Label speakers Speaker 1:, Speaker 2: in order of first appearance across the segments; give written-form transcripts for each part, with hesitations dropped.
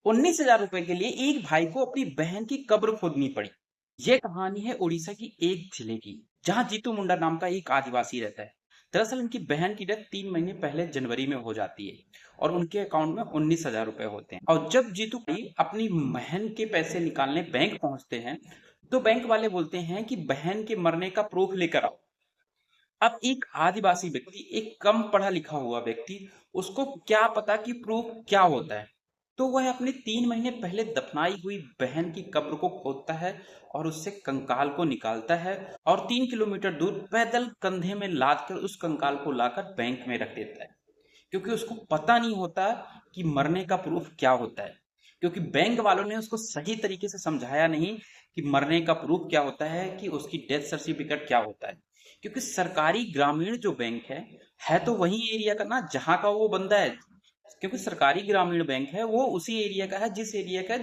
Speaker 1: 19,000 रुपए के लिए एक भाई को अपनी बहन की कब्र खोदनी पड़ी। यह कहानी है उड़ीसा की एक जिले की, जहां जीतू मुंडा नाम का एक आदिवासी रहता है। दरअसल उनकी बहन की डेथ 3 महीने पहले जनवरी में हो जाती है और उनके अकाउंट में 19,000 रुपए होते हैं। और जब जीतू अपनी बहन के पैसे निकालने बैंक पहुंचते हैं, तो बैंक वाले बोलते हैं कि बहन के मरने का प्रूफ लेकर आओ। अब एक आदिवासी व्यक्ति, एक कम पढ़ा लिखा हुआ व्यक्ति, उसको क्या पता कि प्रूफ क्या होता है। तो वह अपने 3 महीने पहले दफनाई हुई बहन की कब्र को खोदता है और उससे कंकाल को निकालता है और 3 किलोमीटर दूर पैदल कंधे में लाद कर उस कंकाल को लाकर बैंक में रख देता है, क्योंकि उसको पता नहीं होता कि मरने का प्रूफ क्या होता है। क्योंकि बैंक वालों ने उसको सही तरीके से समझाया नहीं कि मरने का प्रूफ क्या होता है, कि उसकी डेथ सर्टिफिकेट क्या होता है। क्योंकि सरकारी ग्रामीण जो बैंक है तो वही एरिया का ना जहां का वो बंदा है। क्योंकि सरकारी ग्रामीण बैंक है वो उसी एरिया का है जिस एरिया का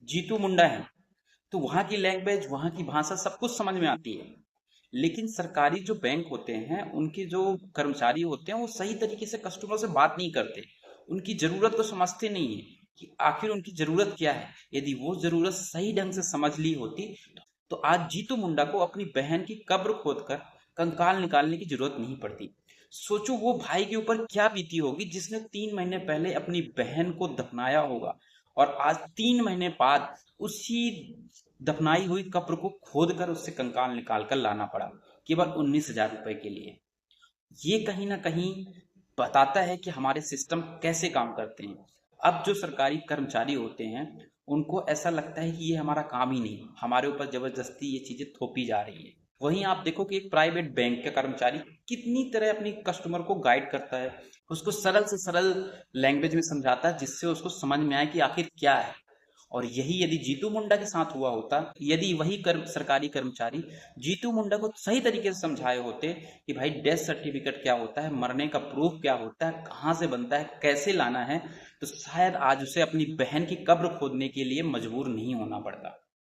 Speaker 1: जीतू मुंडा है। तो वहां की लैंग्वेज, वहां की भाषा सब कुछ समझ में आती है। लेकिन सरकारी जो बैंक होते हैं उनके जो कर्मचारी होते हैं वो सही तरीके से कस्टमर से बात नहीं करते, उनकी जरूरत को समझते नहीं है कि आखिर उनकी जरूरत क्या है। यदि वो जरूरत सही ढंग से समझ ली होती तो आज जीतू मुंडा को अपनी बहन की कब्र खोदकर कंकाल निकालने की जरूरत नहीं पड़ती। सोचो वो भाई के ऊपर क्या बीती होगी जिसने 3 महीने पहले अपनी बहन को दफनाया होगा और आज 3 महीने बाद उसी दफनाई हुई कब्र को खोद कर उससे कंकाल निकाल कर लाना पड़ा, केवल 19,000 रुपए के लिए। ये कहीं ना कहीं बताता है कि हमारे सिस्टम कैसे काम करते हैं। अब जो सरकारी कर्मचारी होते हैं उनको ऐसा लगता है कि ये हमारा काम ही नहीं, हमारे ऊपर जबरदस्ती ये चीजें थोपी जा रही है। वहीं आप देखो कि एक प्राइवेट बैंक का कर्मचारी कितनी तरह अपनी कस्टमर को गाइड करता है, उसको सरल से सरल लैंग्वेज में समझाता है जिससे उसको समझ में आए कि आखिर क्या है। और यही यदि जीतू मुंडा के साथ हुआ होता, यदि वही सरकारी कर्मचारी जीतू मुंडा को सही तरीके से समझाए होते कि भाई डेथ सर्टिफिकेट क्या होता है, मरने का प्रूफ क्या होता है, कहाँ से बनता है, कैसे लाना है, तो शायद आज उसे अपनी बहन की कब्र खोदने के लिए मजबूर नहीं होना पड़ता।